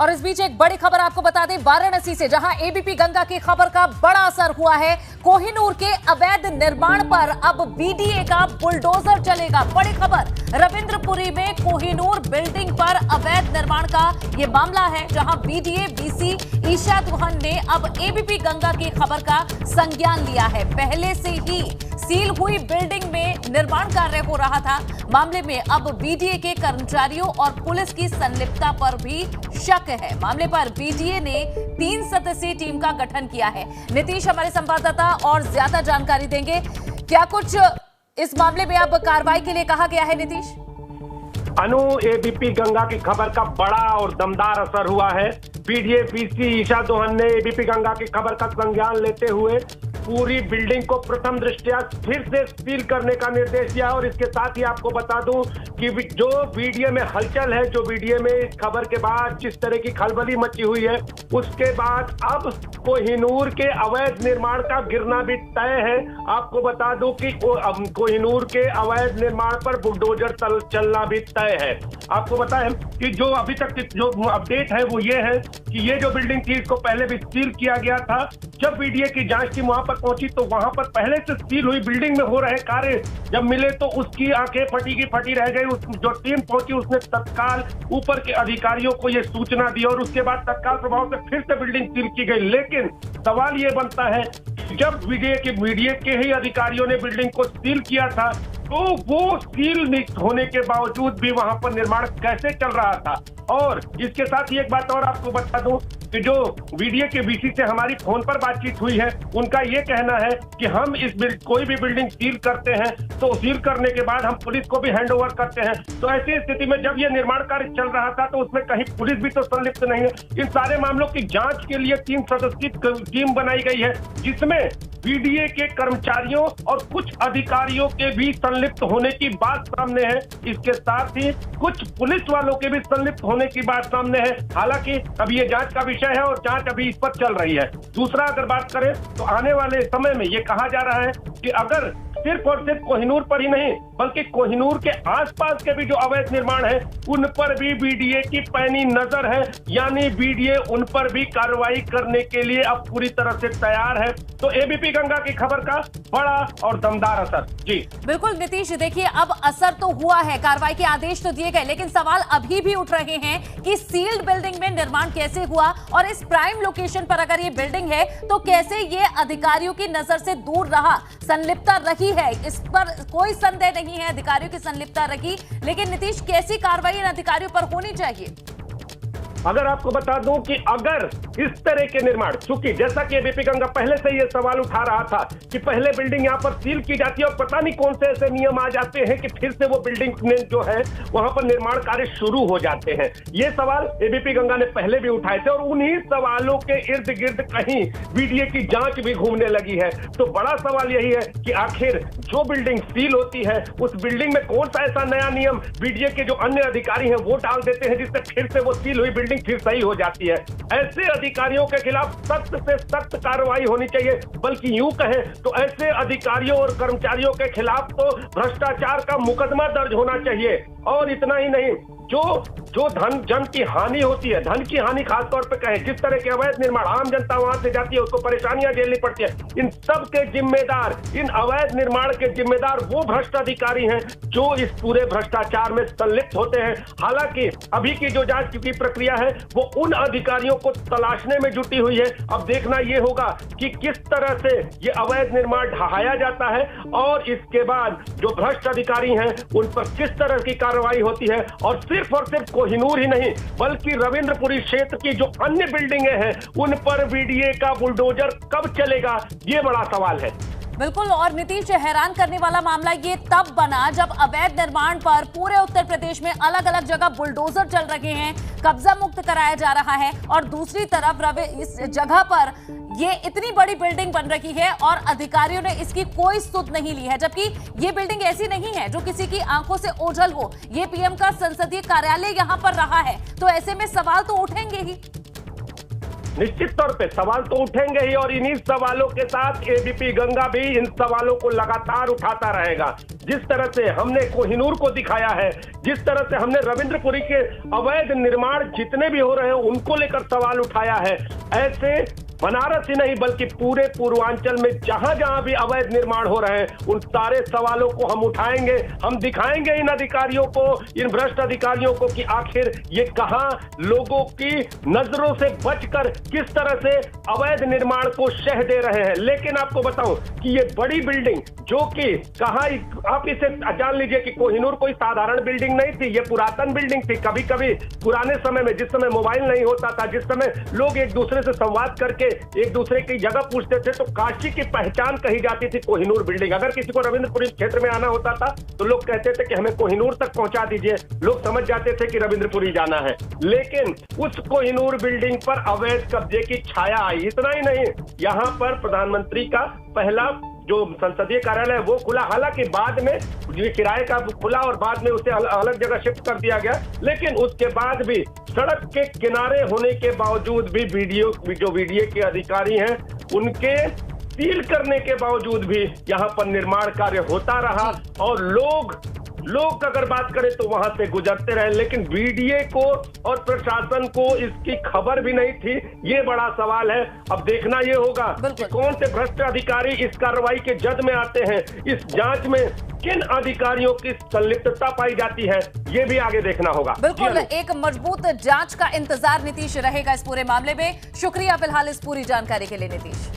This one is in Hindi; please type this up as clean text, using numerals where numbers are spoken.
और इस बीच एक बड़ी खबर आपको बता दें वाराणसी से, जहां एबीपी गंगा की खबर का बड़ा असर हुआ है। कोहिनूर के अवैध निर्माण पर अब बीडीए का बुलडोजर चलेगा। बड़ी खबर, रविंद्रपुरी में कोहिनूर बिल्डिंग पर अवैध निर्माण का यह मामला है, जहां बीडीए बीसी ईशा दुहन ने अब एबीपी गंगा की खबर का संज्ञान लिया है। पहले से ही सील हुई बिल्डिंग में निर्माण कार्य हो रहा था। मामले में अब बीडीए के कर्मचारियों और पुलिस की संलिप्तता पर भी शक है। मामले पर बीडीए ने 3 सदस्यीय टीम का गठन किया है। नीतीश हमारे संवाददाता और ज्यादा जानकारी देंगे। क्या कुछ इस मामले में अब कार्रवाई के लिए कहा गया है नीतीश? अनु, एबीपी गंगा की खबर का बड़ा और दमदार असर हुआ है। बीडीए बीसी ईशा दोहन ने एबीपी गंगा की खबर का संज्ञान लेते हुए पूरी बिल्डिंग को प्रथम दृष्टया फिर से सील करने का निर्देश दिया। और इसके साथ ही आपको बता दूं कि जो बीडीए में हलचल है, जो बीडीए में इस खबर के बाद जिस तरह की खलबली मची हुई है, उसके बाद अब कोहिनूर के अवैध निर्माण का गिरना भी तय है। आपको बता दूं कि कोहिनूर के अवैध निर्माण पर बुलडोजर चलना भी तय है। आपको बताएं कि जो अभी तक जो अपडेट है वो ये है कि ये जो बिल्डिंग थी, इसको पहले भी सील किया गया था। जब बीडीए की जांच टीम वहां पर पहुंची तो वहां पर पहले से सील हुई बिल्डिंग में हो रहे कार्य जब मिले तो उसकी आंखें फटी की फटी रह गई। जो टीम पहुंची उसने तत्काल ऊपर के अधिकारियों को यह सूचना दी और उसके बाद तत्काल प्रभाव से फिर से बिल्डिंग सील की गई। लेकिन सवाल ये बनता है, जब बीडीए के ही अधिकारियों ने बिल्डिंग को सील किया था तो वो सील होने के बावजूद भी वहां पर निर्माण कैसे चल रहा था? और इसके साथ ही एक बात और आपको बता दूं कि जो बीडीए के बीसी से हमारी फोन पर बातचीत हुई है, उनका ये कहना है कि हम कोई भी बिल्डिंग सील करते हैं तो सील करने के बाद हम पुलिस को भी हैंड ओवर करते हैं। तो ऐसी स्थिति में जब ये निर्माण कार्य चल रहा था तो उसमें कहीं पुलिस भी तो संलिप्त नहीं है। इन सारे मामलों की जांच के लिए 3 सदस्यीय टीम बनाई गई है, जिसमें बीडीए के कर्मचारियों और कुछ अधिकारियों के भी संलिप्त होने की बात सामने है। इसके साथ ही कुछ पुलिस वालों के भी संलिप्त होने की बात सामने है। हालांकि अभी ये जांच का विषय है और जांच अभी इस पर चल रही है। दूसरा, अगर बात करें तो आने वाले समय में ये कहा जा रहा है कि अगर सिर्फ और सिर्फ कोहिनूर पर ही नहीं बल्कि कोहिनूर के आसपास के भी जो अवैध निर्माण है उन पर भी बीडीए की पैनी नजर है, यानी बीडीए उन पर भी कार्रवाई करने के लिए अब पूरी तरह से तैयार है। तो एबीपी गंगा की खबर का बड़ा और दमदार असर। जी बिल्कुल नीतीश, देखिए अब असर तो हुआ है, कार्रवाई के आदेश तो दिए गए, लेकिन सवाल अभी भी उठ रहे हैं कि सील्ड बिल्डिंग में निर्माण कैसे हुआ और इस प्राइम लोकेशन पर अगर ये बिल्डिंग है तो कैसे ये अधिकारियों की नजर से दूर रहा, संलिप्तता रही है। इस पर कोई संदेह नहीं है, अधिकारियों की संलिप्तता रही, लेकिन नीतीश कैसी कार्रवाई इन अधिकारियों पर होनी चाहिए? अगर आपको बता दूं कि अगर इस तरह के निर्माण, चूंकि जैसा कि एबीपी गंगा पहले से ये सवाल उठा रहा था कि पहले बिल्डिंग यहां पर सील की जाती है और पता नहीं कौन से ऐसे नियम आ जाते हैं कि फिर से वो बिल्डिंग में जो है वहां पर निर्माण कार्य शुरू हो जाते हैं। ये सवाल एबीपी गंगा ने पहले भी उठाए थे और उन्हीं सवालों के इर्द गिर्द कहीं बीडीए की जांच भी घूमने लगी है। तो बड़ा सवाल यही है कि आखिर जो बिल्डिंग सील होती है उस बिल्डिंग में कौन सा ऐसा नया नियम बीडीए के जो अन्य अधिकारी हैं वो डाल देते हैं जिससे फिर से वो सील हुई बिल्डिंग फिर सही हो जाती है। ऐसे अधिकारियों के खिलाफ सख्त से सख्त कार्रवाई होनी चाहिए, बल्कि यूं कहें तो ऐसे अधिकारियों और कर्मचारियों के खिलाफ तो भ्रष्टाचार का मुकदमा दर्ज होना चाहिए। और इतना ही नहीं, जो जन की हानि होती है, धन की हानि खासतौर पे कहें, जिस तरह के अवैध निर्माण आम जनता वहां से जाती है उसको परेशानियां झेलनी पड़ती है, इन सब के जिम्मेदार, इन अवैध निर्माण के जिम्मेदार वो भ्रष्ट अधिकारी हैं जो इस पूरे भ्रष्टाचार में संलिप्त होते हैं। हालांकि अभी की जो जांच की प्रक्रिया है वो उन अधिकारियों को तलाशने में जुटी हुई है। अब देखना ये होगा कि किस तरह से ये अवैध निर्माण ढहाया जाता है और इसके बाद जो भ्रष्ट अधिकारी हैं उन पर किस तरह की कार्रवाई होती है। और सिर्फ कोहिनूर ही नहीं बल्कि रविंद्रपुरी क्षेत्र की जो अन्य बिल्डिंगें हैं उन पर बीडीए का बुलडोजर कब चलेगा, ये बड़ा सवाल है। बिल्कुल, और नीतीश, हैरान करने वाला मामला ये तब बना जब अवैध निर्माण पर पूरे उत्तर प्रदेश में अलग अलग जगह बुलडोजर चल रहे हैं, कब्जा मुक्त कराया जा रहा है और दूसरी तरफ इस जगह पर ये इतनी बड़ी बिल्डिंग बन रही है और अधिकारियों ने इसकी कोई सुध नहीं ली है, जबकि ये बिल्डिंग ऐसी नहीं है जो किसी की आंखों से ओझल हो। ये पीएम का संसदीय कार्यालय यहां पर रहा है, तो ऐसे में सवाल तो उठेंगे ही। निश्चित तौर पे सवाल तो उठेंगे ही, और इन्हीं सवालों के साथ एबीपी गंगा भी इन सवालों को लगातार उठाता रहेगा। जिस तरह से हमने कोहिनूर को दिखाया है, जिस तरह से हमने रविंद्रपुरी के अवैध निर्माण जितने भी हो रहे हैं उनको लेकर सवाल उठाया है, ऐसे बनारस ही नहीं बल्कि पूरे पूर्वांचल में जहां जहां भी अवैध निर्माण हो रहे हैं उन सारे सवालों को हम उठाएंगे। हम दिखाएंगे इन अधिकारियों को, इन भ्रष्ट अधिकारियों को कि आखिर ये कहां लोगों की नजरों से बचकर किस तरह से अवैध निर्माण को शह दे रहे हैं। लेकिन आपको बताऊं कि ये बड़ी बिल्डिंग जो कि कहां, आप इसे जान लीजिए कि कोहिनूर कोई साधारण बिल्डिंग नहीं थी, ये पुरातन बिल्डिंग थी। कभी कभी पुराने समय में, जिस समय मोबाइल नहीं होता था, जिस समय लोग एक दूसरे से संवाद करके एक दूसरे की जगह पूछते थे, तो काशी की पहचान कही जाती थी कोहिनूर बिल्डिंग। अगर किसी को रविंद्रपुरी क्षेत्र में आना होता था तो लोग कहते थे कि हमें कोहिनूर तक पहुंचा दीजिए, लोग समझ जाते थे कि रविंद्रपुरी जाना है। लेकिन उस कोहिनूर बिल्डिंग पर अवैध कब्जे की छाया आई। इतना ही नहीं, यहां पर प्रधानमंत्री का पहला जो संसदीय कार्यालय है वो खुला, हालांकि बाद में ये किराए का खुला और बाद में उसे अलग जगह शिफ्ट कर दिया गया। लेकिन उसके बाद भी सड़क के किनारे होने के बावजूद भी जो वीडीए के अधिकारी हैं उनके सील करने के बावजूद भी यहाँ पर निर्माण कार्य होता रहा, और लोग अगर बात करें तो वहां से गुजरते रहे। लेकिन बीडीए को और प्रशासन को इसकी खबर भी नहीं थी। ये बड़ा सवाल है। अब देखना ये होगा कि कौन से भ्रष्ट अधिकारी इस कार्रवाई के जद में आते हैं, इस जांच में किन अधिकारियों की संलिप्तता पाई जाती है, ये भी आगे देखना होगा। बिल्कुल, एक मजबूत जांच का इंतजार नीतीश रहेगा इस पूरे मामले में। शुक्रिया फिलहाल इस पूरी जानकारी के लिए नीतीश।